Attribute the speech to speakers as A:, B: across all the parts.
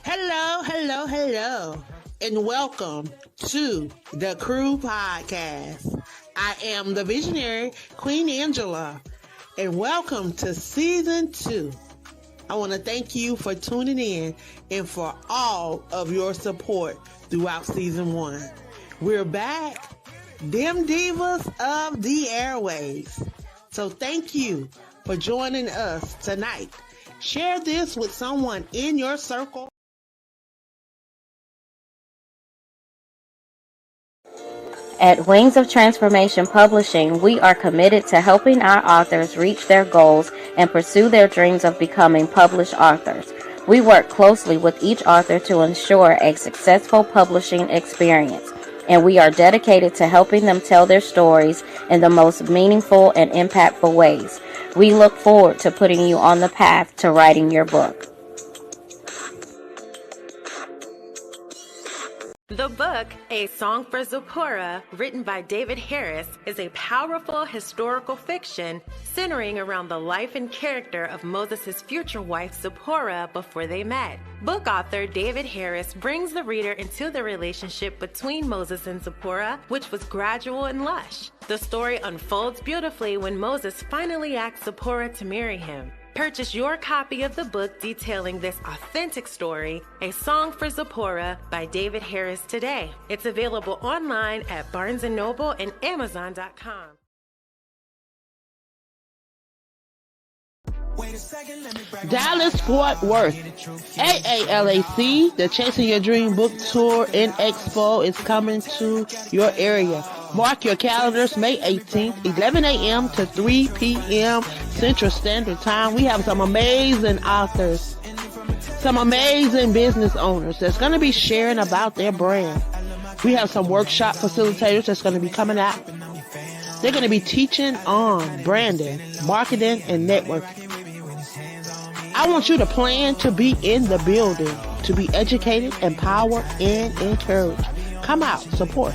A: Hello, and welcome to the Crew Podcast. I am the visionary Queen Angela, and welcome to Season 2. I want to thank you for tuning in and for all of your support throughout Season 1. We're back, them Divas of the Airwaves. So thank you for joining us tonight. Share this with someone in your circle.
B: At Wings of Transformation Publishing, we are committed to helping our authors reach their goals and pursue their dreams of becoming published authors. We work closely with each author to ensure a successful publishing experience, and we are dedicated to helping them tell their stories in the most meaningful and impactful ways. We look forward to putting you on the path to writing your book.
C: The book, A Song for Zipporah, written by David Harris, is a powerful historical fiction centering around the life and character of Moses' future wife Zipporah before they met. Book author David Harris brings the reader into the relationship between Moses and Zipporah, which was gradual and lush. The story unfolds beautifully when Moses finally asks Zipporah to marry him. Purchase your copy of the book detailing this authentic story, A Song for Zipporah by David Harris today. It's available online at Barnes & Noble and Amazon.com.
A: Dallas Fort Worth. AALAC, the Chasing Your Dream Book Tour and Expo is coming to your area. Mark your calendars, May 18th, 11 a.m. to 3 p.m. Central Standard Time. We have some amazing authors, some amazing business owners that's going to be sharing about their brand. We have some workshop facilitators that's going to be coming out. They're going to be teaching on branding, marketing, and networking. I want you to plan to be in the building, to be educated, empowered, and encouraged. Come out, support.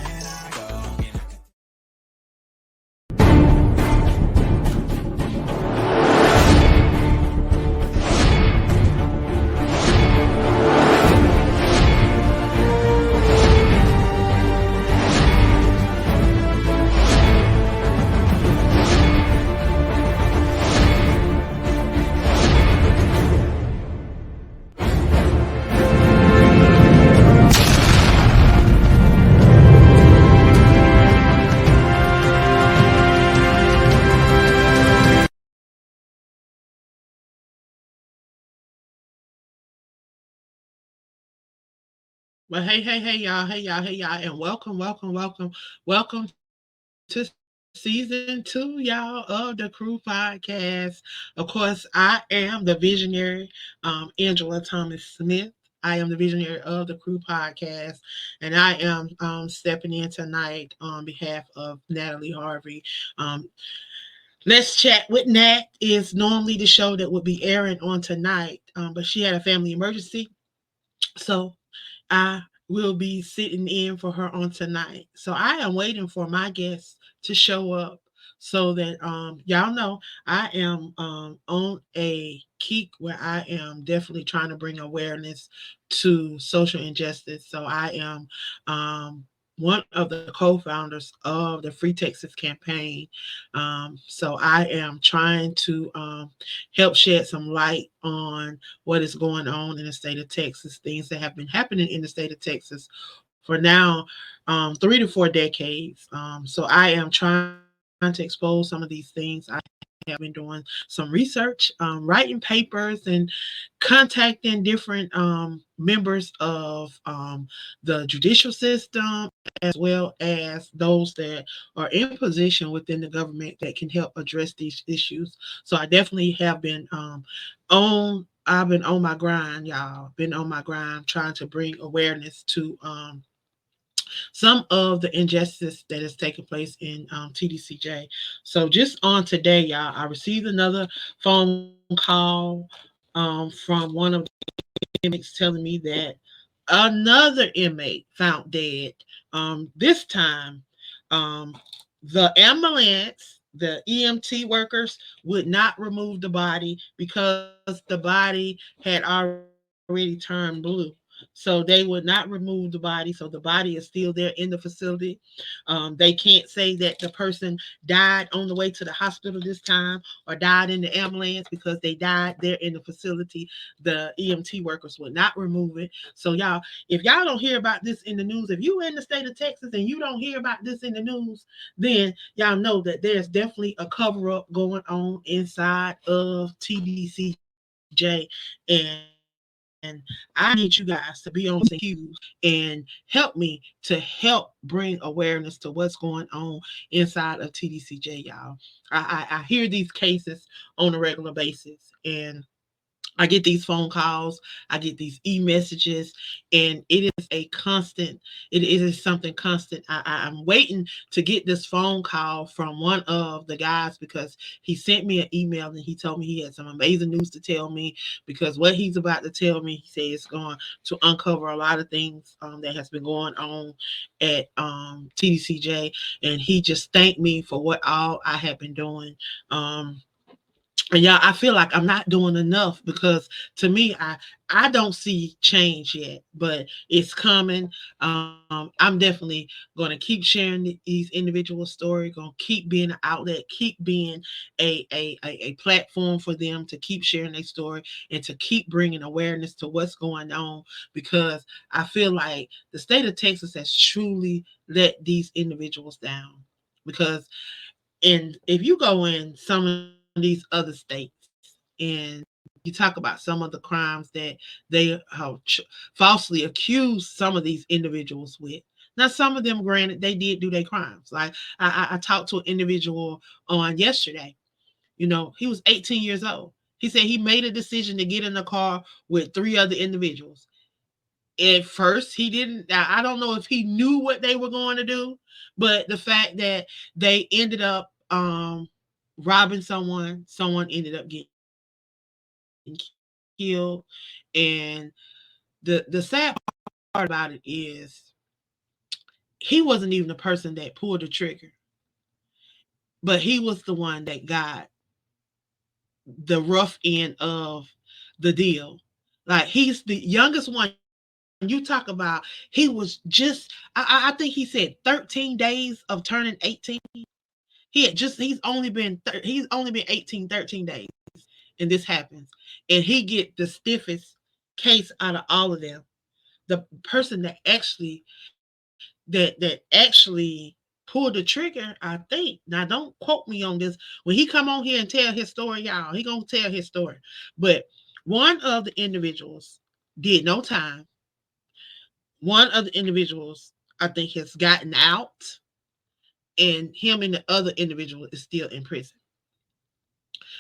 A: Well, hey, y'all, and welcome to season 2, y'all, of the Crew Podcast. Of course, I am the visionary, Angela Thomas Smith. I am the visionary of the Crew Podcast, and I am stepping in tonight on behalf of Natalie Harvey. Let's Chat with Nat is normally the show that would be airing on tonight, but she had a family emergency, so I will be sitting in for her on tonight. So I am waiting for my guests to show up so that y'all know I am on a kick where I am definitely trying to bring awareness to social injustice. So I am one of the co-founders of the Free Texas campaign. So I am trying to help shed some light on what is going on in the state of Texas, things that have been happening in the state of Texas for now 3 to 4 decades. So I am trying to expose some of these things. I have been doing some research, writing papers, and contacting different members of the judicial system, as well as those that are in position within the government that can help address these issues. So I definitely have been I've been on my grind, y'all. Been on my grind trying to bring awareness to some of the injustice that is taking place in TDCJ. So just on today, y'all, I received another phone call from one of the inmates telling me that another inmate found dead. This time, the ambulance, the EMT workers would not remove the body because the body had already turned blue. So they would not remove the body. So the body is still there in the facility. They can't say that the person died on the way to the hospital this time or died in the ambulance because they died there in the facility. The EMT workers would not remove it. So y'all, if y'all don't hear about this in the news, if you in the state of Texas and you don't hear about this in the news, then y'all know that there's definitely a cover up going on inside of TDCJ. And I need you guys to be on the same cues and help me to help bring awareness to what's going on inside of TDCJ, y'all. I hear these cases on a regular basis, and I get these phone calls, I get these e-messages, and it is a constant. It is something constant. I'm waiting to get this phone call from one of the guys because he sent me an email and he told me he had some amazing news to tell me. Because what he's about to tell me, he says it's going to uncover a lot of things that has been going on at TDCJ, and he just thanked me for what all I have been doing. And yeah, I feel like I'm not doing enough because to me, I don't see change yet, but it's coming. I'm definitely going to keep sharing these individual stories. Going to keep being an outlet, keep being a platform for them to keep sharing their story and to keep bringing awareness to what's going on, because I feel like the state of Texas has truly let these individuals down. Because and if you go in some of these other states and you talk about some of the crimes that they have falsely accused some of these individuals with. Now, some of them, granted, they did do their crimes. Like I talked to an individual on yesterday. You know, he was 18 years old. He said he made a decision to get in a car with three other individuals. At first, he didn't. I don't know if he knew what they were going to do, but the fact that they ended up robbing someone ended up getting killed, and the sad part about it is he wasn't even the person that pulled the trigger, but he was the one that got the rough end of the deal. Like he's the youngest one. You talk about he was just I think he said 13 days of turning 18. He's only been 18, 13 days, and this happens. And he get the stiffest case out of all of them. The person that actually pulled the trigger, I think. Now don't quote me on this. When he come on here and tell his story, y'all, he gonna tell his story. But one of the individuals did no time. One of the individuals, I think, has gotten out, and him and the other individual is still in prison.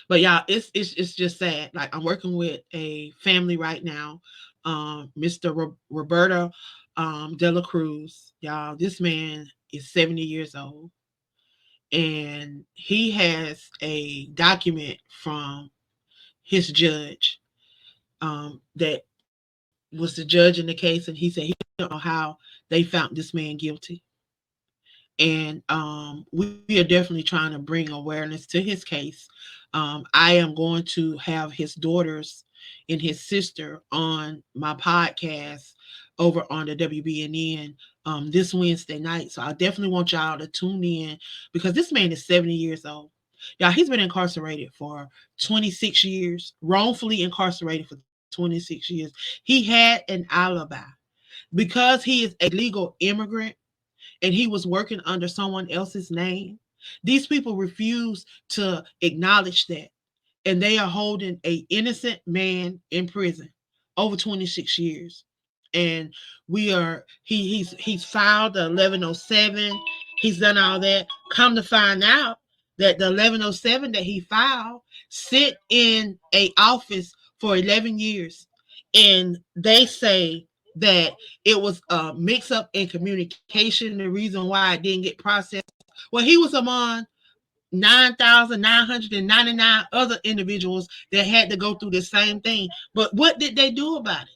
A: But y'all, it's just sad. Like I'm working with a family right now, Mr. Roberto De La Cruz. Y'all, this man is 70 years old, and he has a document from his judge that was the judge in the case, and he said he don't know how they found this man guilty. And we are definitely trying to bring awareness to his case. I am going to have his daughters and his sister on my podcast over on the WBNN this Wednesday night. So I definitely want y'all to tune in because this man is 70 years old. Y'all, he's been incarcerated for 26 years, wrongfully incarcerated for 26 years. He had an alibi because he is a legal immigrant and he was working under someone else's name. These people refuse to acknowledge that, and they are holding a innocent man in prison over 26 years. And we are he's filed the 1107. He's done all that. Come to find out that the 1107 that he filed sit in a office for 11 years, and they say that it was a mix up in communication, the reason why it didn't get processed. Well, he was among 9,999 other individuals that had to go through the same thing. But what did they do about it?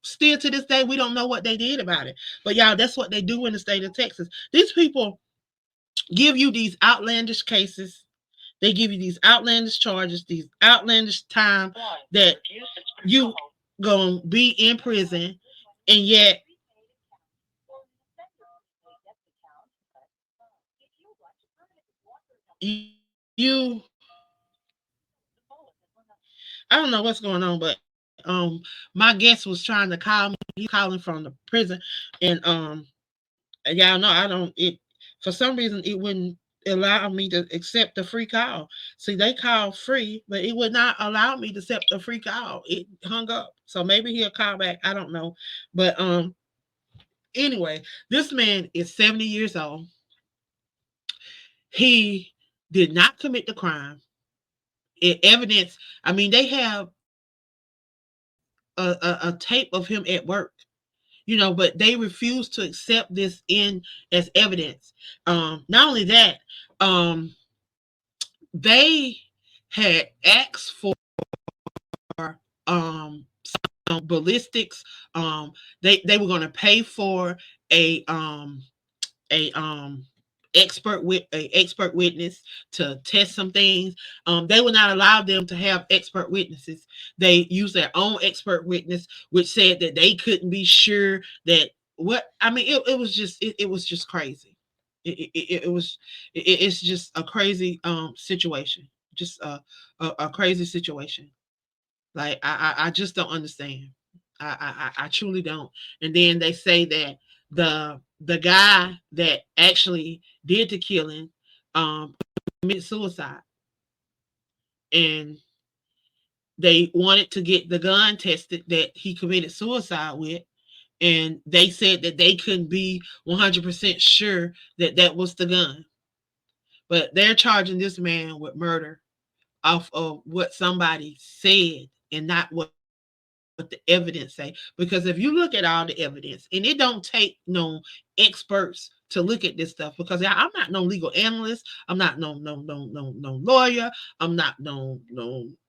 A: Still to this day, we don't know what they did about it. But y'all, that's what they do in the state of Texas. These people give you these outlandish cases. They give you these outlandish charges, these outlandish time that you gonna be in prison, and yet you, I don't know what's going on, but my guest was trying to call me. He's calling from the prison, and y'all know I don't. It for some reason it wouldn't allow me to accept the free call. See, they call free, but it would not allow me to accept the free call. It hung up. So maybe he'll call back. I don't know, but anyway, this man is 70 years old. He did not commit the crime. Evidence. I mean, they have a tape of him at work, but they refuse to accept this in as evidence. Not only that, um, they had asked for ballistics. They were going to pay for a a expert witness to test some things. They will not allow them to have expert witnesses. They use their own expert witness, which said that they couldn't be sure that what I mean. It was just it was just crazy. It was it's just a crazy situation. Just a crazy situation. Like I just don't understand. I truly don't. And then they say that the guy that actually did the killing committed suicide, and they wanted to get the gun tested that he committed suicide with, and they said that they couldn't be 100% sure that that was the gun. But they're charging this man with murder off of what somebody said and not what the evidence say. Because if you look at all the evidence, and it don't take no experts to look at this stuff, because I'm not no legal analyst, I'm not no lawyer, I'm not no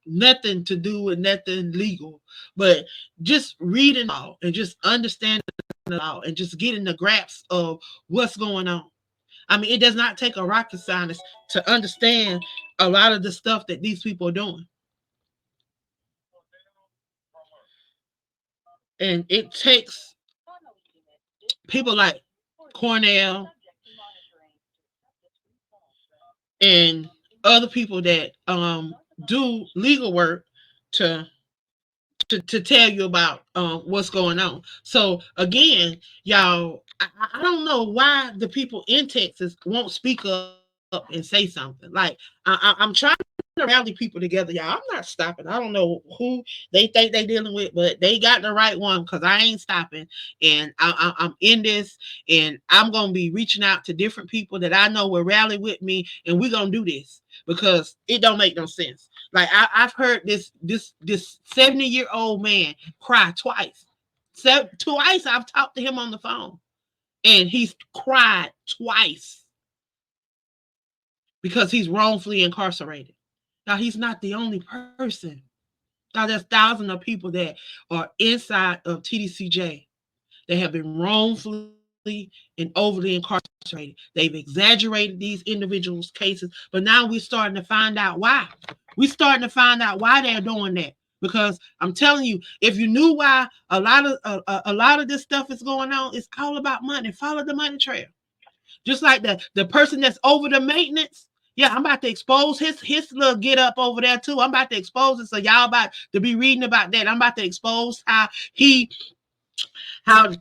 A: nothing to do with nothing legal, but just reading all and just understanding it all and just getting the grasp of what's going on. I mean, it does not take a rocket scientist to understand a lot of the stuff that these people are doing. And it takes people like Cornell and other people that do legal work to to tell you about what's going on. So again, y'all, I don't know why the people in Texas won't speak up and say something. Like I'm trying to rally people together, y'all. I'm not stopping. I don't know who they think they dealing with, but they got the right one because I ain't stopping. And I'm in this, and I'm gonna be reaching out to different people that I know will rally with me, and we're gonna do this because it don't make no sense. Like I've heard this 70-year-old man cry twice. Twice I've talked to him on the phone, and he's cried twice because he's wrongfully incarcerated. Now he's not the only person. Now there's thousands of people that are inside of TDCJ. They have been wrongfully and overly incarcerated. They've exaggerated these individuals' cases, but now we're starting to find out why. We're starting to find out why they're doing that. Because I'm telling you, if you knew why a lot of this stuff is going on, it's all about money. Follow the money trail. Just like the person that's over the maintenance. Yeah, I'm about to expose his little get up over there too. I'm about to expose it. So y'all about to be reading about that. I'm about to expose how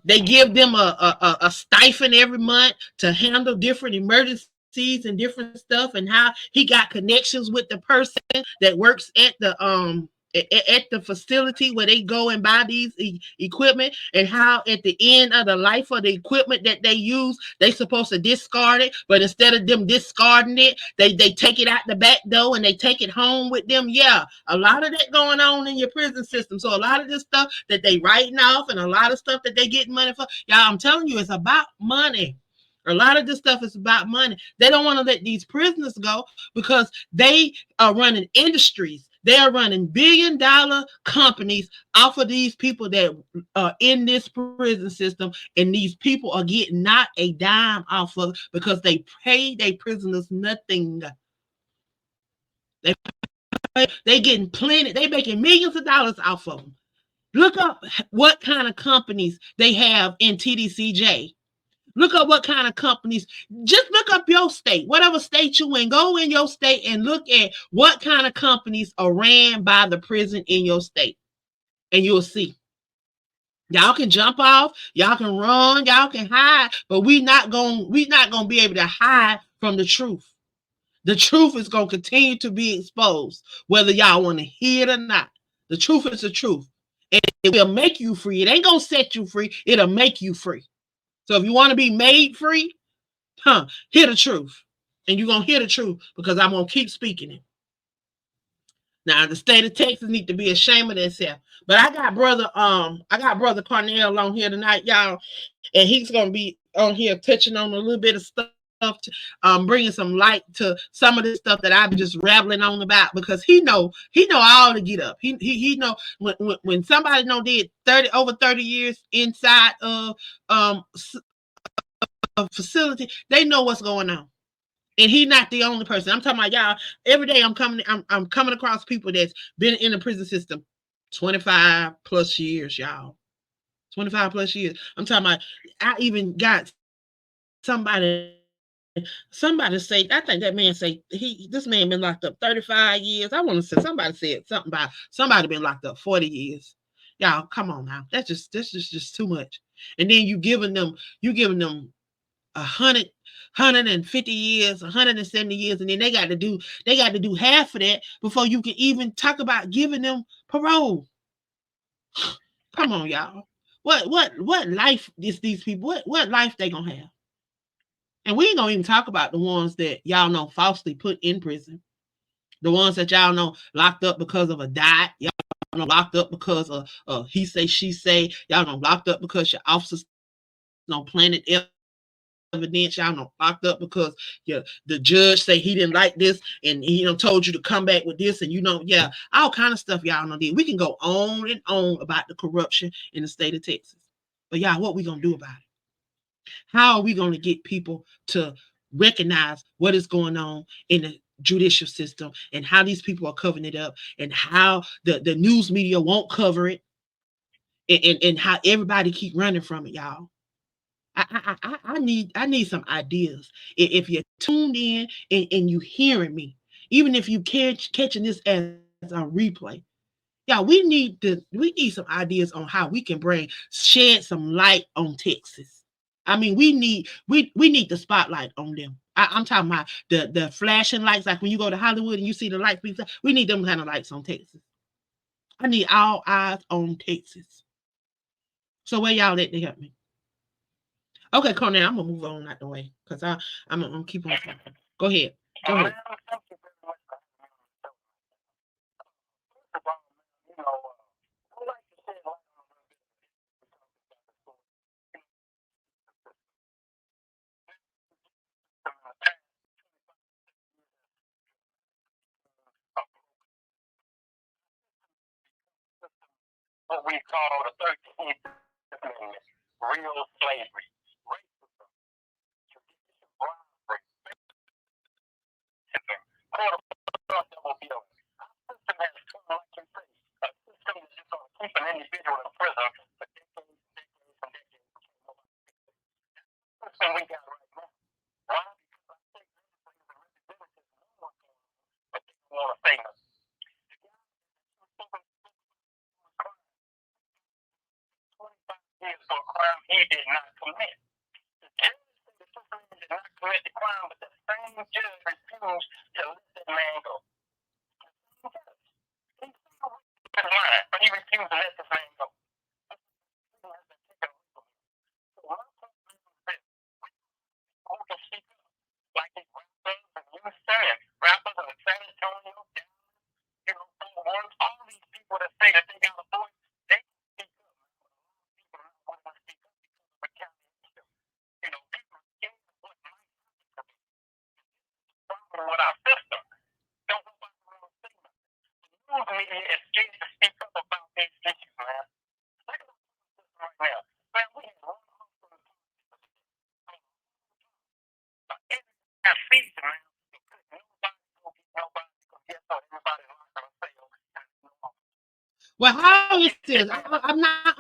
A: they give them a stipend every month to handle different emergencies and different stuff, and how he got connections with the person that works at the facility where they go and buy these equipment, and how at the end of the life of the equipment that they use, they supposed to discard it, but instead of them discarding it, they take it out the back door and they take it home with them. Yeah, a lot of that going on in your prison system. So a lot of this stuff that they writing off and a lot of stuff that they getting money for, y'all, I'm telling you, it's about money. A lot of this stuff is about money. They don't want to let these prisoners go because they are running industries. They are running $billion companies off of these people that are in this prison system, and these people are getting not a dime off of it because they pay their prisoners nothing. They getting plenty. They making millions of dollars off of them. Look up what kind of companies they have in TDCJ. Look up what kind of companies. Just look up your state, whatever state you in. Go in your state and look at what kind of companies are ran by the prison in your state, and you'll see. Y'all can jump off, y'all can run, y'all can hide, but we not gonna be able to hide from the truth. The truth is gonna continue to be exposed, whether y'all want to hear it or not. The truth is the truth, and it will make you free. It ain't gonna set you free. It'll make you free. So if you want to be made free, hear the truth, and you're gonna hear the truth because I'm gonna keep speaking it. Now the state of Texas need to be ashamed of themselves. But I got brother Cornell on here tonight, y'all, and he's gonna be on here touching on a little bit of stuff, to, bringing some light to some of this stuff that I've been just rambling on about because he know all to get up. He know when somebody know did 30 over 30 years inside of a facility, they know what's going on. And he's not the only person. I'm talking about y'all. Every day I'm coming across people that's been in the prison system 25 plus years, y'all. 25 plus years. I'm talking about I even got somebody say, I think that man say this man been locked up 35 years. I want to say somebody said something about somebody been locked up 40 years. Y'all, come on now. That's just too much. And then you giving them 150 years, 170 years, and then they got to do half of that before you can even talk about giving them parole. Come on, y'all. What life is these people? What life they gonna have? And we ain't gonna even talk about the ones that y'all know falsely put in prison. The ones that y'all know locked up because of a diet. Y'all know locked up because of he say she say. Y'all know locked up because your officers no planted evidence. Y'all know locked up because the judge say he didn't like this and he told you to come back with this and all kind of stuff y'all know. We can go on and on about the corruption in the state of Texas, but y'all, what we gonna do about it? How are we gonna get people to recognize what is going on in the judicial system and how these people are covering it up and how the news media won't cover it, and how everybody keep running from it, y'all? I need some ideas. If you're tuned in and you hearing me, even if you catching this as a replay, yeah, we need some ideas on how we can shed some light on Texas. I mean, we need the spotlight on them. I'm talking about the flashing lights, like when you go to Hollywood and you see the lights. We need them kind of lights on Texas. I need all eyes on Texas. So where y'all at to help me? Okay, Cornell, I'm gonna move on out the way because I'm gonna keep on talking. Go ahead. Go ahead. Well, how is this? I'm not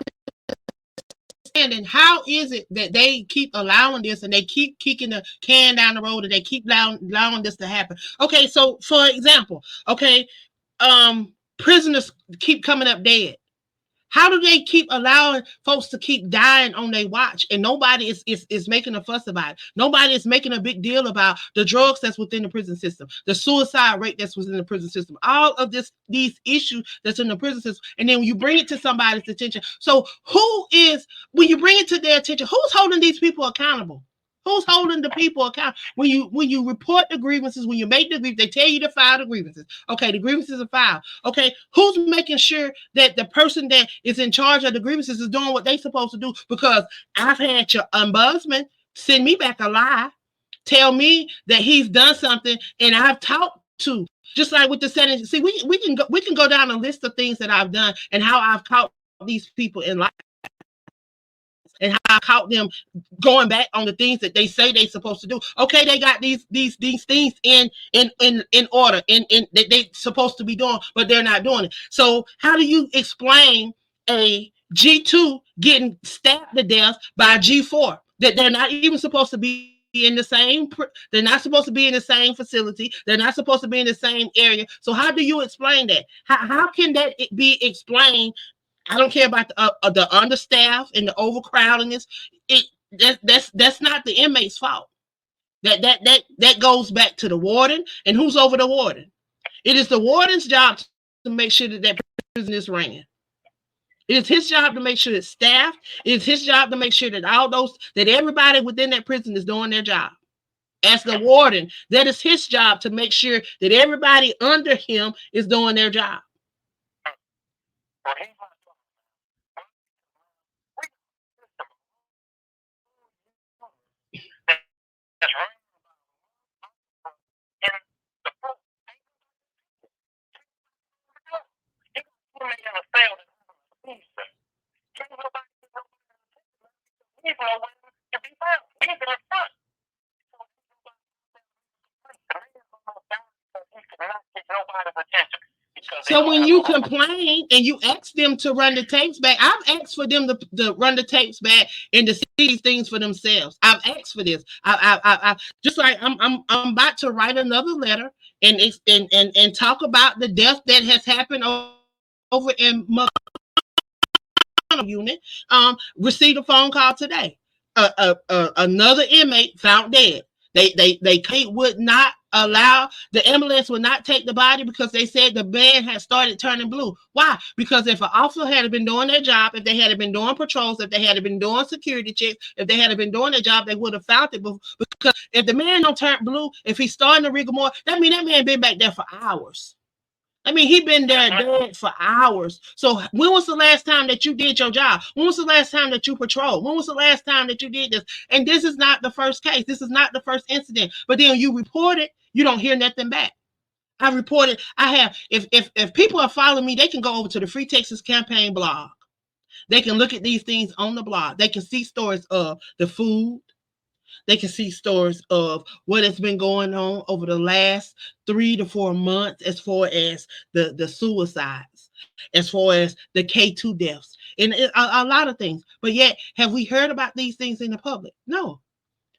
A: understanding. How is it that they keep allowing this and they keep kicking the can down the road and they keep allowing this to happen? Okay, so for example, okay, prisoners keep coming up dead. How do they keep allowing folks to keep dying on their watch and nobody is making a fuss about it? Nobody is making a big deal about the drugs that's within the prison system, the suicide rate that's within the prison system, all of these issues that's in the prison system. And then when you bring it to somebody's attention, so when you bring it to their attention, who's holding these people accountable? Who's holding the people accountable? When you report the grievances, when you make the grievances, they tell you to file the grievances. Okay, the grievances are filed. Okay, who's making sure that the person that is in charge of the grievances is doing what they're supposed to do? Because I've had your ombudsman send me back a lie, tell me that he's done something, and I've talked to. Just like with the Senate, see, we can go down a list of things that I've done and how I've caught these people in life and how I caught them going back on the things that they say they're supposed to do. Okay, they got these things in order in that they supposed to be doing, but they're not doing it. So how do you explain a G2 getting stabbed to death by G4? That they're not even supposed to be in the same. They're not supposed to be in the same facility. They're not supposed to be in the same area. So how do you explain that? How can that be explained? I don't care about the understaff and the overcrowdedness. It that's not the inmate's fault. That goes back to the warden, and who's over the warden? It is the warden's job to make sure that prison is ran. It is his job to make sure it's staffed. It is his job to make sure that everybody within that prison is doing their job. As the warden, that is his job to make sure that everybody under him is doing their job. So when you complain and you ask them to run the tapes back, I've asked for them to run the tapes back and to see these things for themselves. I've asked for this. I just like I'm about to write another letter and talk about the death that has happened over in unit. Received a phone call today. Another inmate found dead. They would not allow the ambulance would not take the body because they said the man had started turning blue. Why? Because if an officer had been doing their job, if they had been doing patrols, if they had been doing security checks, if they had been doing their job, they would have found it. Because if the man don't turn blue, if he's starting to rigor more, that means that man been back there for hours. I mean, he been there dead for hours. So when was the last time that you did your job? When was the last time that you patrolled? When was the last time that you did this? And this is not the first case. This is not the first incident. But then you report it, you don't hear nothing back. I reported. I have. If people are following me, they can go over to the Free Texas Campaign blog. They can look at these things on the blog. They can see stories of the food. They can see stories of what has been going on over the last 3 to 4 months as far as the suicides, as far as the K2 deaths, and a lot of things. But yet, have we heard about these things in the public? No.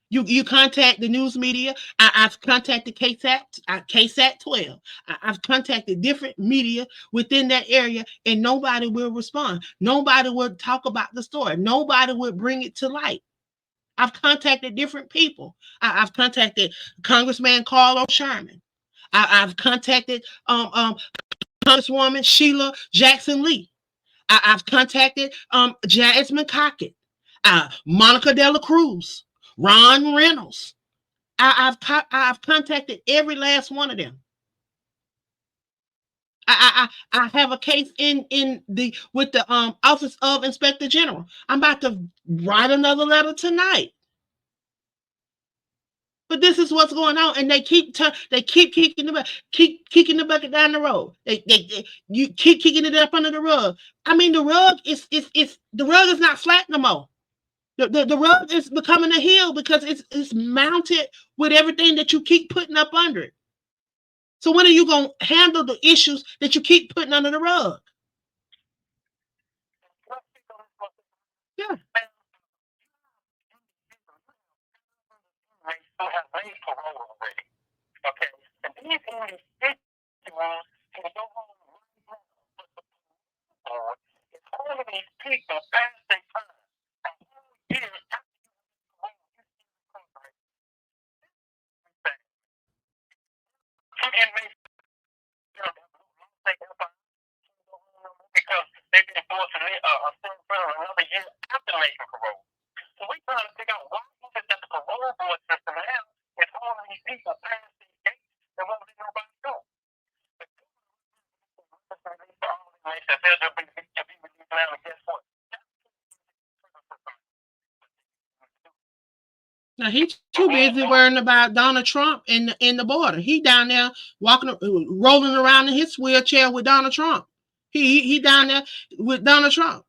A: You contact the news media. I've contacted KSAT 12. I've contacted different media within that area, and nobody will respond. Nobody will talk about the story. Nobody will bring it to light. I've contacted different people. I've contacted Congressman Carl Sherman. I've contacted Congresswoman Sheila Jackson Lee. I've contacted Jasmine Cockett, Monica De La Cruz, Ron Reynolds. I've contacted every last one of them. I have a case in the with the Office of Inspector General. I'm about to write another letter tonight. But this is what's going on, and they keep kicking the bucket down the road. You keep kicking it up under the rug. I mean, the rug is the rug is not flat no more. The rug is becoming a hill because it's mounted with everything that you keep putting up under it. So when are you gonna handle the issues that you keep putting under the rug? Yeah.
D: Who have made parole already. Okay? And these individuals can go home right now. But the board is holding these people past their time. A whole year after you some inmates because they've been forced to live a sentence for another year after making parole. So we trying to figure out why is it that the parole board system now is holding these people past these gates and won't let nobody go.
A: Now he's too busy worrying about Donald Trump in the border. He down there walking, rolling around in his wheelchair with Donald Trump. He down there with Donald Trump.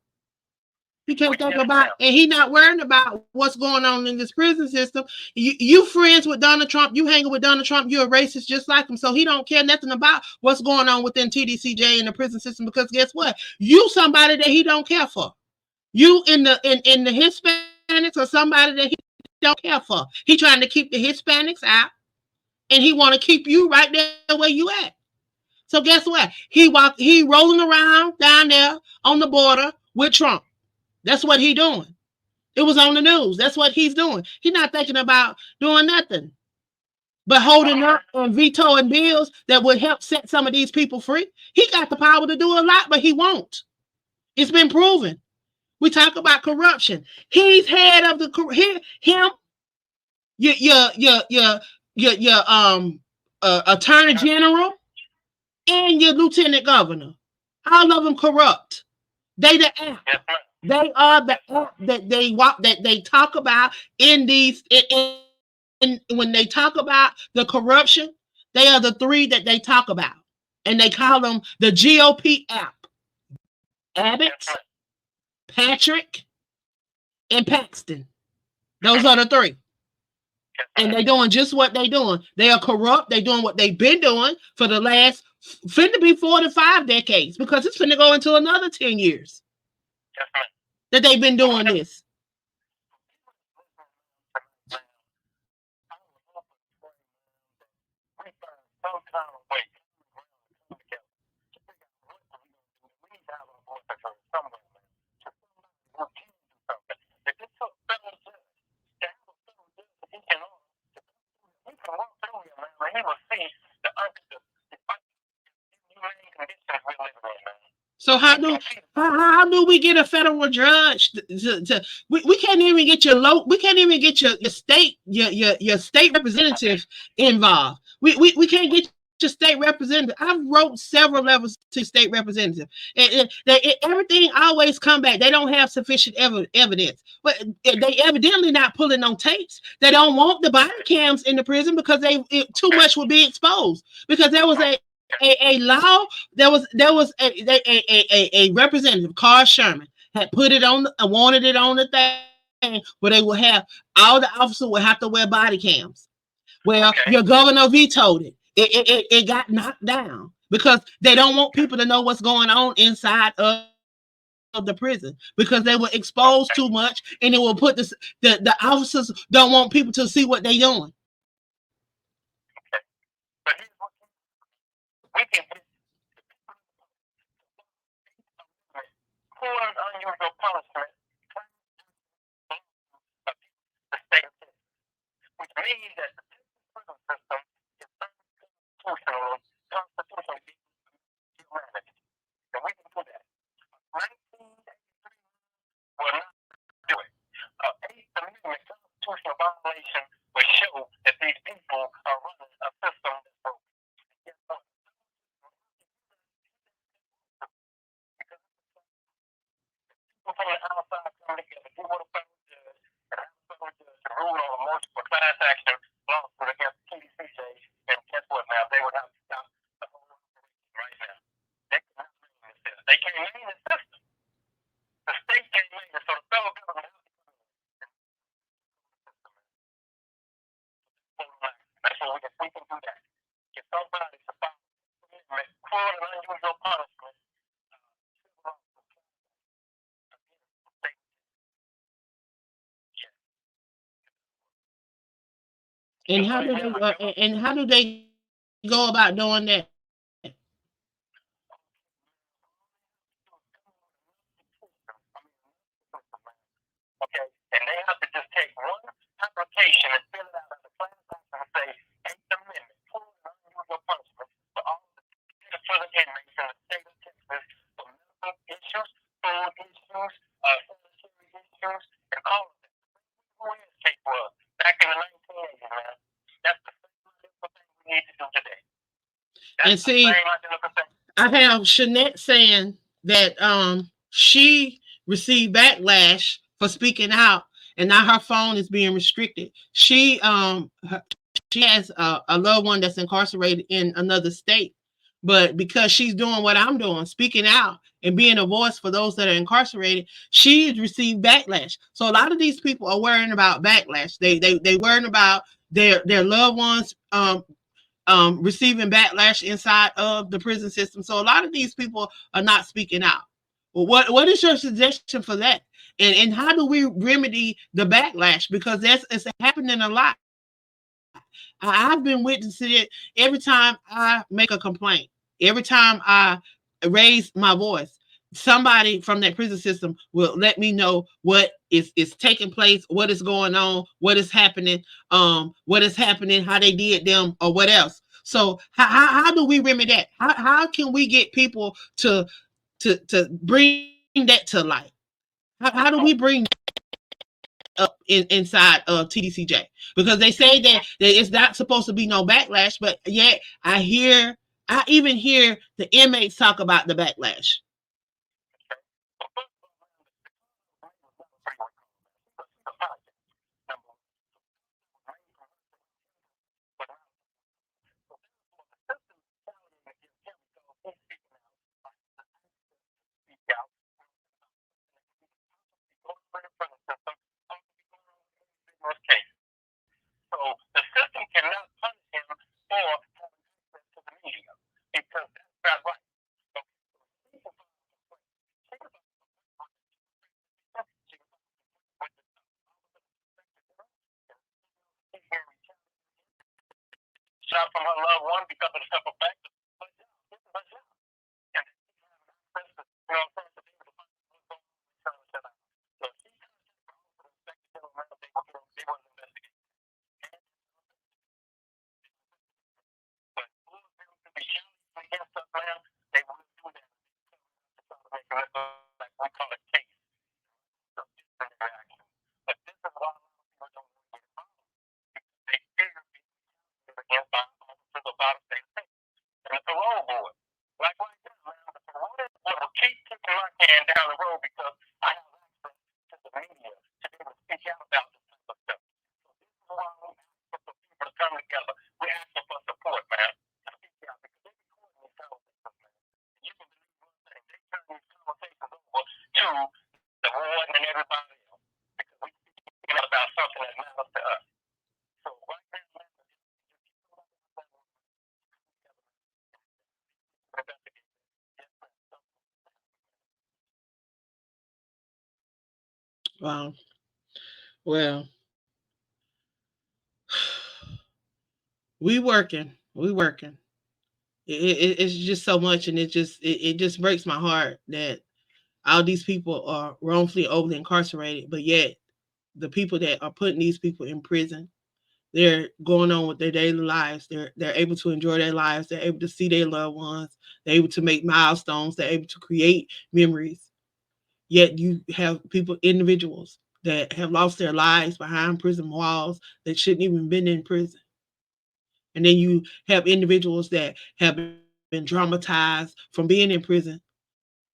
A: He can't think about, and he not worrying about what's going on in this prison system. You friends with Donald Trump, you hanging with Donald Trump, you're a racist just like him. So he don't care nothing about what's going on within TDCJ in the prison system because guess what? You somebody that he don't care for. You in the Hispanics or somebody that he don't care for. He trying to keep the Hispanics out, and he want to keep you right there where you at. So guess what? He rolling around down there on the border with Trump. That's what he doing. It was on the news. That's what he's doing. He's not thinking about doing nothing but holding up and vetoing bills that would help set some of these people free. He got the power to do a lot, but he won't. It's been proven. We talk about corruption. He's head of the him, your attorney general and your lieutenant governor. All of them corrupt. They the app. They are the app that they talk about in these in when they talk about the corruption. They are the three that they talk about, and they call them the GOP app. Abbott, Patrick, and Paxton. Those are the three. And they doing just what they doing. They are corrupt. They doing what they've been doing for the last finna be 4 to 5 decades because it's finna go into another 10 years that they've been doing this. So how do we get a federal judge we can't even get we can't even get your state representative involved. We can't get your state representative. I've wrote several levels to state representative, and everything always come back. They don't have sufficient evidence, but they evidently not pulling on tapes. They don't want the body cams in the prison because too much will be exposed. Because there was a law. There was a representative, Carl Sherman, had put it on, wanted it on the thing where they would have all the officers would have to wear body cams. Well, your governor vetoed it. It got knocked down because they don't want people to know what's going on inside of the prison because they were exposed too much, and it will put the officers don't want people to see what they're doing.
D: Which means that the prison system is unconstitutional, constitutionally humanity. And we can do that. 1983 will not do it. Eighth Amendment constitutional violation will show that these people are running a system that's broken. Guess what? Because people from the outside come together, do what a federal judge, and have a federal judge to rule on a multiple class action lawsuit against TDCJ, and guess what now? They would have to stop the whole operation right now. They cannot name the system. They can't name the system. The state can't name it, so the federal government has to come in. That's what we can do that. Get somebody to follow cruel and unusual punishment.
A: And how do they go about doing that?
D: Okay, and they have to just take one application and fill it out as a class action and say, Eighth Amendment, full and unusual punishment for all the prison inmates in the state of Texas for medical issues, food issues, sanitary issues, and all of that. Who his case was back in the 1980s, man. That's the same identical thing we need to do today. That's
A: And
D: the same
A: see,
D: identical thing.
A: I have Shanette saying that she received backlash for speaking out, and now her phone is being restricted. She has a loved one that's incarcerated in another state, but because she's doing what I'm doing, speaking out and being a voice for those that are incarcerated, she's received backlash. So a lot of these people are worrying about backlash. They worrying about their loved ones receiving backlash inside of the prison system. So a lot of these people are not speaking out. Well, what is your suggestion for that? And how do we remedy the backlash? Because it's happening a lot. I've been witnessing it every time I make a complaint. Every time I raise my voice, somebody from that prison system will let me know what is taking place, what is going on, what is happening, how they did them, or what else. So how do we remedy that? How can we get people to bring that to light? How do we bring up inside of TDCJ? Because they say that it's not supposed to be no backlash, but yet I even hear the inmates talk about the backlash.
D: So the system cannot punish him for having access to the media because that's not right. So shot from her loved one because of the simple fact that this is her job. And you know, so she they was investigating. But who was them to be shouting against us, man? They wouldn't do that. Make it look like we call it case. So different reaction. But this is why people don't get involved. They fear being against our officers about a state thing. And the parole board. Like right now, man, the parole board will keep kicking my can down the road because I have access to the media to be able to speak out about this type of stuff. So this is why we ask for people to come together. We ask for support, man, to speak out because they recording these conversations, man. And you can believe one thing, they turn these conversations over to the warden and everybody else because we speaking out about something that matters to us. So right now, man,
A: Wow. Well, we working. It's just so much, and it just breaks my heart that all these people are wrongfully overly incarcerated, but yet the people that are putting these people in prison, they're going on with their daily lives. They're able to enjoy their lives. They're able to see their loved ones. They're able to make milestones. They're able to create memories. Yet you have people, individuals that have lost their lives behind prison walls that shouldn't even been in prison. And then you have individuals that have been traumatized from being in prison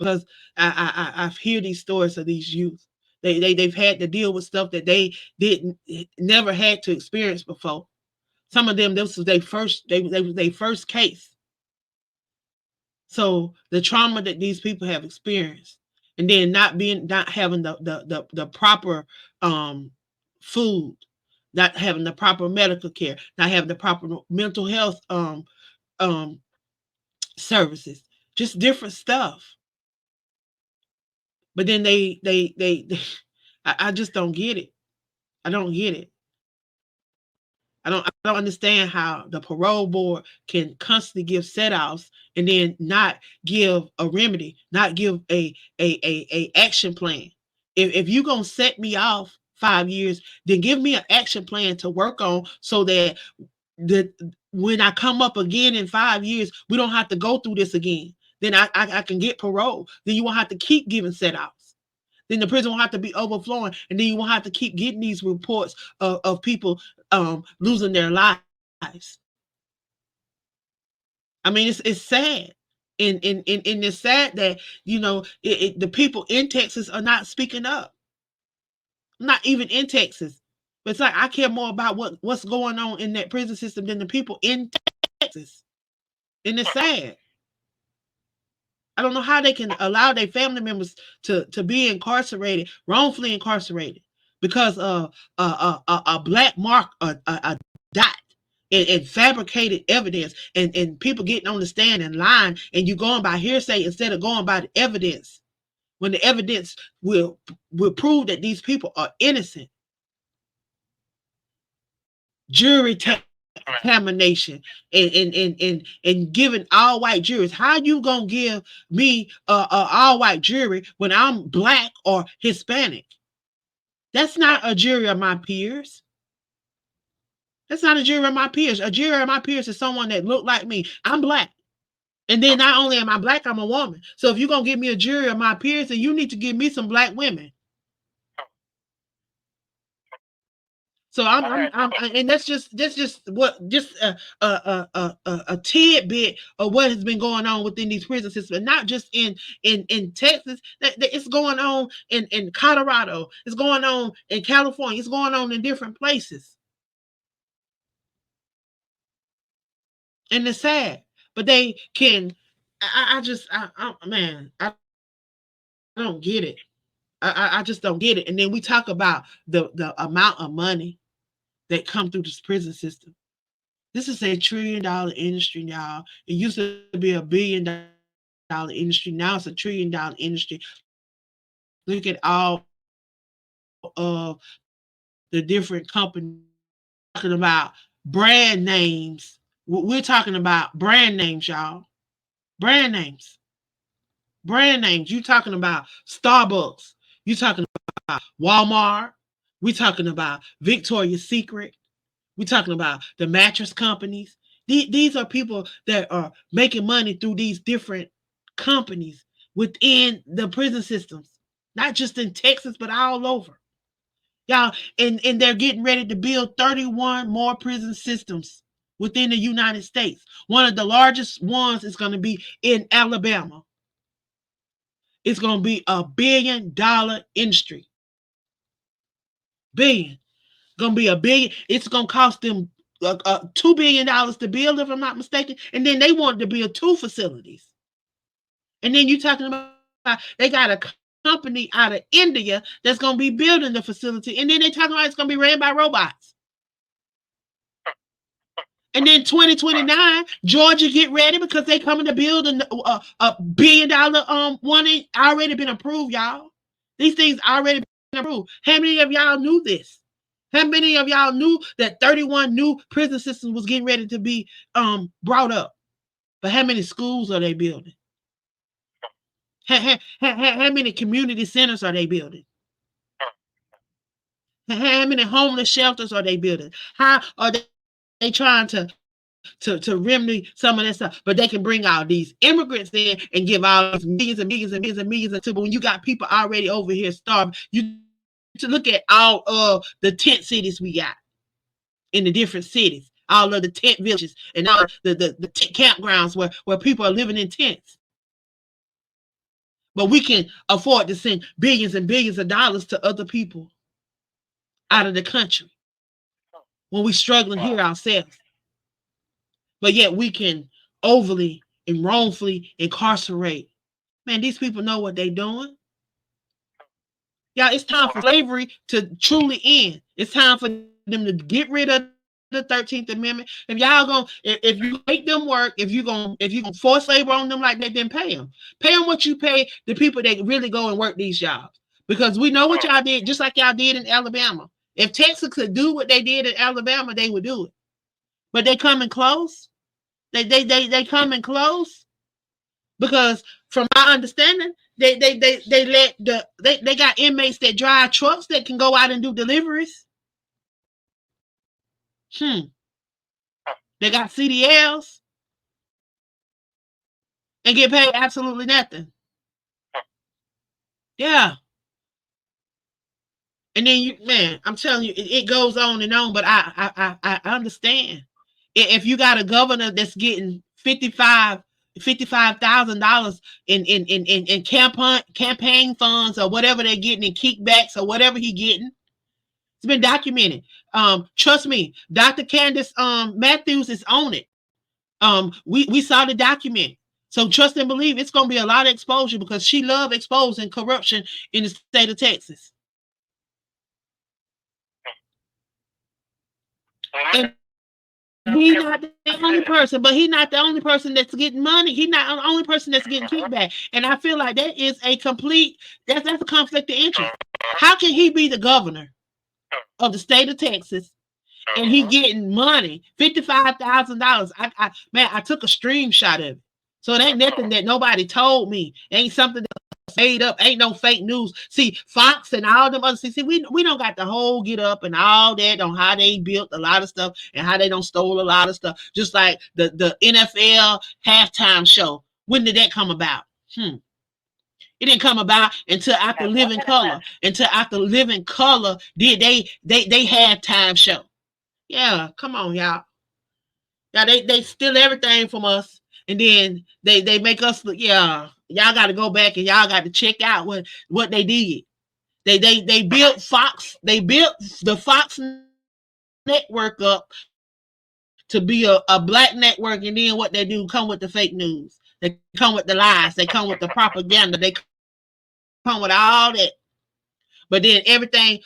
A: because I hear these stories of these youth. They've had to deal with stuff that they didn't never had to experience before. Some of them, this was their first case. So the trauma that these people have experienced, and then not having the proper food, not having the proper medical care, not having the proper mental health um services, just different stuff. But then they I just don't get it. I don't get it. I don't understand how the parole board can constantly give set offs and then not give a remedy, not give a action plan. If you're gonna set me off 5 years, then give me an action plan to work on so that the when I come up again in 5 years, we don't have to go through this again. Then I can get parole. Then you won't have to keep giving set offs. Then the prison will have to be overflowing, and then you won't have to keep getting these reports of people losing their lives. I mean, it's sad, and it's sad that the people in Texas are not speaking up. Not even in Texas, but it's like I care more about what's going on in that prison system than the people in Texas, and it's sad. I don't know how they can allow their family members to be incarcerated, wrongfully incarcerated, because of a black mark, a dot, and fabricated evidence, and people getting on the stand and lying, and you going by hearsay instead of going by the evidence, when the evidence will prove that these people are innocent. Jury examination and giving all white juries. How you gonna give me a all white jury when I'm black or Hispanic? That's not a jury of my peers. That's not a jury of my peers. A jury of my peers is someone that look like me. I'm black. And then not only am I black, I'm a woman. So if you're gonna give me a jury of my peers, then you need to give me some black women. So and that's just what just a tidbit of what has been going on within these prison systems, and not just in Texas. It's going on in Colorado. It's going on in California. It's going on in different places, and it's sad. But they can. Man, I don't get it. I just don't get it. And then we talk about the amount of money that come through this prison system. This is $1 trillion industry, y'all. It used to be $1 billion industry. Now it's $1 trillion industry. Look at all of the different companies talking about brand names. We're talking about brand names, y'all. Brand names. Brand names. You talking about Starbucks. You talking about Walmart. We talking about Victoria's Secret. We're talking about the mattress companies. These are people that are making money through these different companies within the prison systems, not just in Texas, but all over. Y'all, and they're getting ready to build 31 more prison systems within the United States. One of the largest ones is going to be in Alabama. It's going to be $1 billion industry. Billion. Going to be a billion. It's going to cost them $2 billion to build, if I'm not mistaken. And then they want to build 2 facilities. And then you're talking about they got a company out of India that's going to be building the facility. And then they're talking about it's going to be ran by robots. And then 2029, Georgia get ready because they coming to build a $1 billion one already been approved, y'all. These things already been approved. How many of y'all knew this? How many of y'all knew that 31 new prison systems was getting ready to be brought up? But how many schools are they building? How many community centers are they building? How many homeless shelters are they building? How are they trying to remedy some of that stuff? But they can bring all these immigrants in and give all these millions and millions and millions and millions until, but when you got people already over here starving, you to look at all of the tent cities we got in the different cities, all of the tent villages and all the campgrounds where people are living in tents. But we can afford to send billions and billions of dollars to other people out of the country when we're struggling here ourselves. But yet we can overly and wrongfully incarcerate. Man, these people know what they're doing. Y'all, it's time for slavery to truly end. It's time for them to get rid of the 13th Amendment. If y'all gonna, if you make them work, if you gonna force labor on them like that, then pay them. Pay them what you pay the people that really go and work these jobs. Because we know what y'all did, just like y'all did in Alabama. If Texas could do what they did in Alabama, they would do it. but they coming close. They coming close because from my understanding, they let they got inmates that drive trucks that can go out and do deliveries. Hmm. They got CDLs and get paid absolutely nothing. Yeah. And then you, man, I'm telling you, it goes on and on. But I understand if you got a governor that's getting 55,000 dollars in campaign funds or whatever they're getting in kickbacks or whatever he getting. It's been documented. Trust me, Dr. Candace Matthews is on it. We saw the document. So trust and believe it's gonna be a lot of exposure because she loved exposing corruption in the state of Texas. And he's not the only person, but he's not the only person that's getting money. He's not the only person that's getting kickback. And I feel like that is a complete that's a conflict of interest. How can he be the governor of the state of Texas and he getting money, $55,000? I took a screenshot of it. So it ain't nothing that nobody told me. It ain't something that's made up. Ain't no fake news. See, Fox and all them other see, we don't got the whole get up and all that on how they built a lot of stuff and how they don't stole a lot of stuff. Just like the NFL halftime show. When did that come about? It didn't come about until after Living Color. Until after Living Color did they halftime show. Yeah, come on, y'all. Yeah, they steal everything from us, and then they make us look. Yeah, y'all got to go back and y'all got to check out what they did. They built Fox. They built the Fox network up to be a black network, and then what they do come with the fake news. They come with the lies. They come with the propaganda. They come with all that. But then everything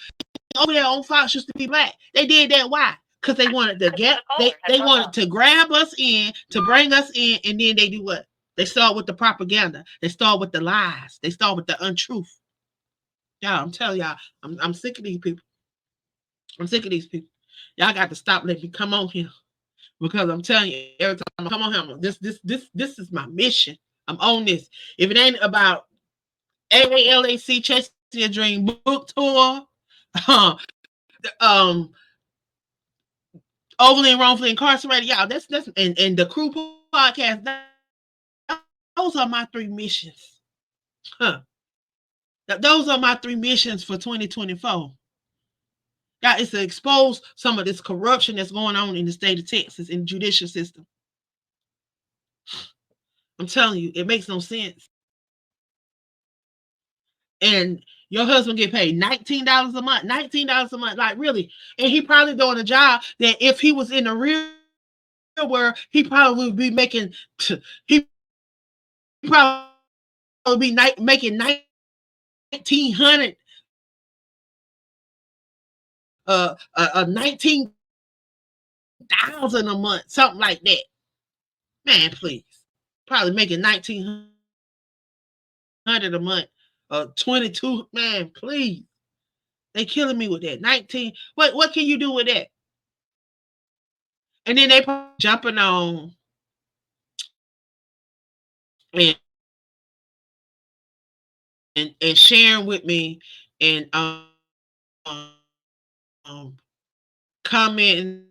A: over there on Fox used to be black. They did that. Why? Because they wanted to get they wanted to grab us in, to bring us in, and then they do what? They start with the propaganda. They start with the lies. They start with the untruth. Y'all, I'm telling y'all, I'm sick of these people. I'm sick of these people. Y'all got to stop letting me come on here. Because I'm telling you, every time I come on here, this is my mission. I'm on this. If it ain't about AALAC Chasing Your Dream book tour, um, overly and wrongfully incarcerated, y'all. That's and the crew podcast. Those are my three missions. Huh. Those are my three missions for 2024. Y'all, it's to expose some of this corruption that's going on in the state of Texas in the judicial system. I'm telling you, it makes no sense. And your husband get paid $19 a month, $19 a month, like really. And he probably doing a job that if he was in the real world, he probably would be making. He probably be making 1,900, 19,000 a month, something like that. Man, please, probably making 1,900 a month, 22. Man, please, they killing me with that 19. What can you do with that? And then they jumping on and and sharing with me and um commenting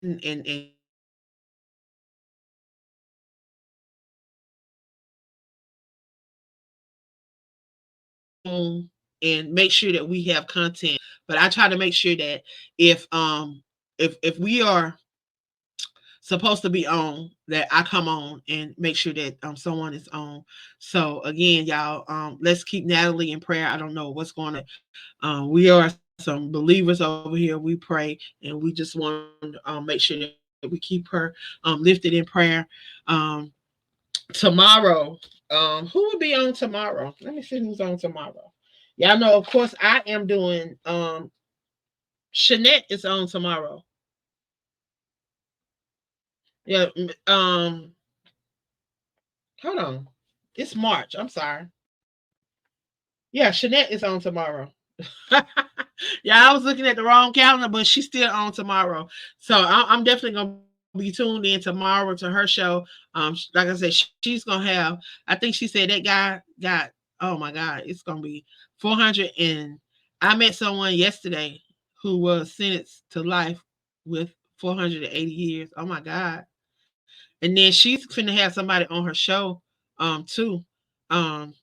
A: and and make sure that we have content. But I try to make sure that if if we are supposed to be on, that I come on and make sure that someone is on. So again, y'all, let's keep Natalie in prayer. I don't know what's going to. We are some believers over here. We pray and we just want to make sure that we keep her lifted in prayer. Um, Tomorrow, who will be on tomorrow? Let me see who's on tomorrow. Y'all know, of course, I am doing. Shanette is on tomorrow. Yeah. Hold on. It's March. I'm sorry. Yeah, Shanette is on tomorrow. Yeah, I was looking at the wrong calendar, but she's still on tomorrow. So I'm definitely gonna be tuned in tomorrow to her show. Like I said, she's gonna have. I think she said that guy got. Oh my God, it's gonna be 400. And I met someone yesterday who was sentenced to life with 480 years. Oh my God. And then she's finna have somebody on her show, too, um,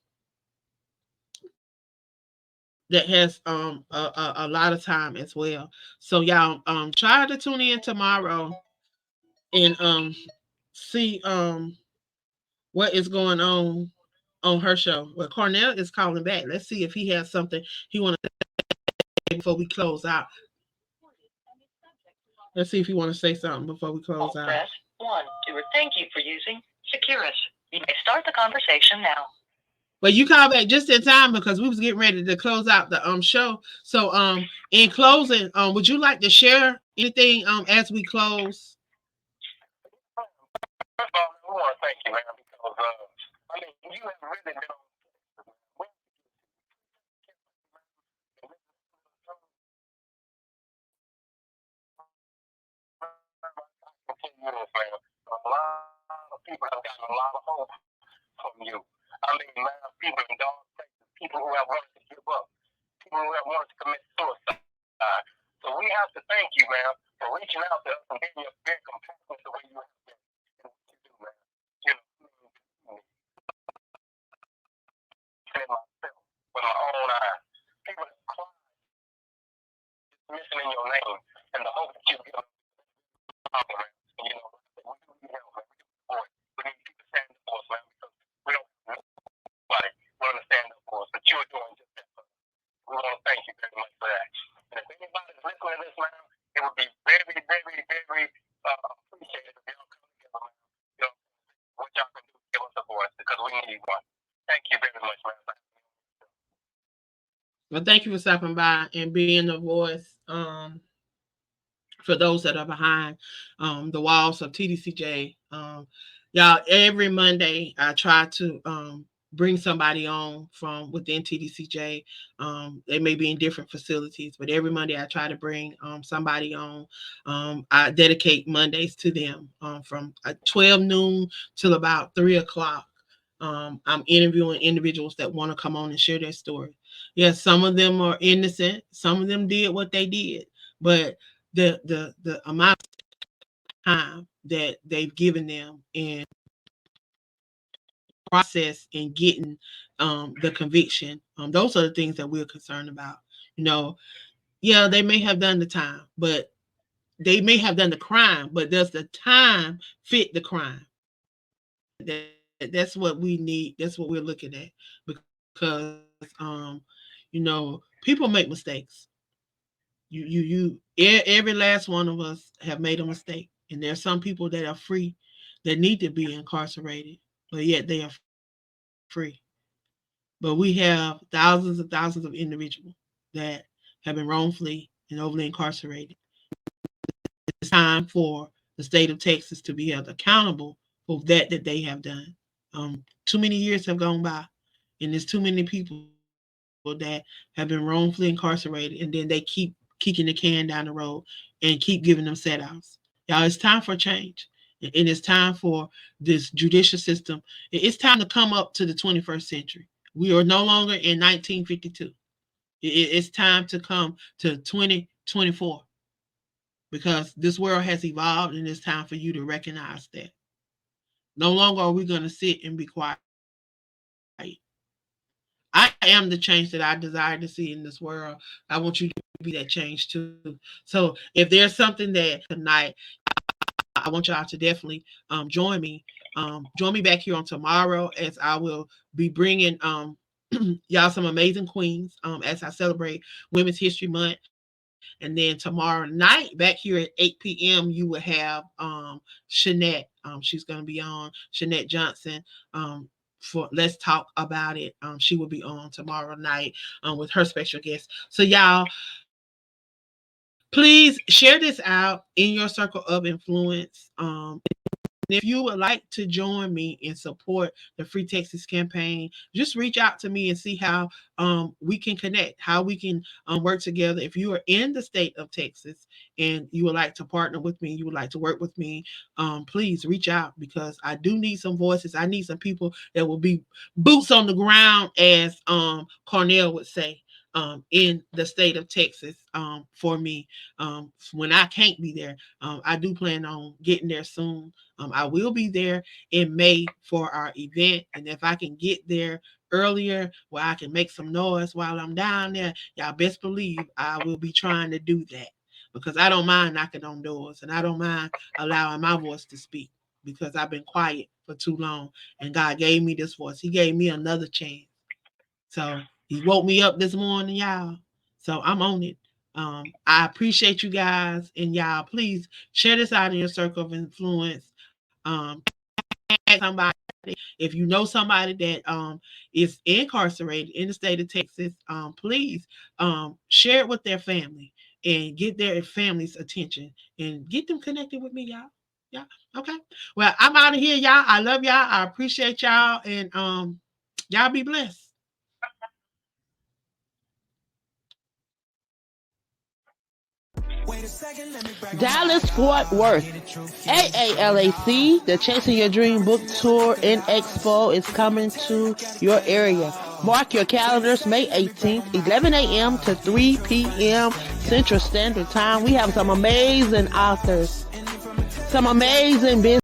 A: that has a lot of time as well. So y'all try to tune in tomorrow and see what is going on her show. Well, Cornell is calling back. Let's see if he has something he want to say before we close out. Let's see if you want to say something before we close out.
D: Press 1 to thank you for using Securus. You may start the conversation now.
A: But you called back just in time because we was getting ready to close out the show. So in closing, would you like to share anything as we close?
D: First of all, we want to thank you, man, because you have really been on. Continue this, man. A lot of people have gotten a lot of hope from you. I mean, man, people in dark places, people who have wanted to give up, people who have wanted to commit suicide. So we have to thank you, man, for reaching out to us and being very compassionate the way you have been and what you do, man. You know, in myself, with my own eyes, people that cry, mentioning your name and the hope that you give them, man. And, you know, we do need help, man. We do support. We need people to stand up for us, man, because we don't know nobody willing to stand up for us, but you're doing just that for us. We want to thank you very much for that. And if anybody's listening to this, man, it would be very, very, very appreciated if y'all come together, man. You know, what y'all can do to give us a voice, because we need one. Thank you very much, man.
A: Well, thank you for stopping by and being the voice for those that are behind the walls of TDCJ. Y'all, every Monday I try to bring somebody on from within TDCJ. They may be in different facilities, but every Monday I try to bring somebody on. I dedicate Mondays to them from 12 noon till about 3 o'clock. I'm interviewing individuals that want to come on and share their story. Yes, some of them are innocent. Some of them did what they did, but the amount of time that they've given them in process and getting the conviction, those are the things that we're concerned about. You know, yeah, they may have done the time, but they may have done the crime, but does the time fit the crime? That's what we need. That's what we're looking at because people make mistakes. Every last one of us have made a mistake, and there's some people that are free that need to be incarcerated, but yet they are free. But we have thousands and thousands of individuals that have been wrongfully and overly incarcerated. It's time for the state of Texas to be held accountable for that they have done. Too many years have gone by, and there's too many people that have been wrongfully incarcerated, and then they keep kicking the can down the road and keep giving them set outs. Y'all, it's time for change, and it's time for this judicial system. It's time to come up to the 21st century. We are no longer in 1952. It's time to come to 2024 because this world has evolved, and it's time for you to recognize that. No longer are we going to sit and be quiet. I am the change that I desire to see in this world. I want you to be that change too. So if there's something that tonight, I want y'all to definitely join me back here on tomorrow as I will be bringing y'all some amazing queens as I celebrate Women's History Month. And then tomorrow night, back here at 8 p.m., you will have Shanette. She's going to be on, Shanette Johnson. For Let's Talk About It. She will be on tomorrow night with her special guest. So y'all, please share this out in your circle of influence. if you would like to join me and support the Free Texas campaign, just reach out to me and see how we can connect, how we can work together. If you are in the state of Texas and you would like to partner with me, you would like to work with me, please reach out because I do need some voices. I need some people that will be boots on the ground, as Cornell would say. In the state of Texas, for me, when I can't be there, I do plan on getting there soon. I will be there in May for our event, and if I can get there earlier where I can make some noise while I'm down there, y'all best believe I will be trying to do that because I don't mind knocking on doors and I don't mind allowing my voice to speak because I've been quiet for too long and God gave me this voice. He gave me another chance. So he woke me up this morning, y'all. So I'm on it. I appreciate you guys, and y'all, please share this out in your circle of influence. Somebody, if you know somebody that is incarcerated in the state of Texas, please share it with their family and get their family's attention and get them connected with me, y'all. Yeah. Okay. Well, I'm out of here, y'all. I love y'all. I appreciate y'all, and y'all be blessed.
E: Dallas Fort Worth. AALAC, the Chasing Your Dream Book Tour and Expo is coming to your area. Mark your calendars, May 18th, 11 a.m. to 3 p.m. Central Standard Time. We have some amazing authors, some amazing business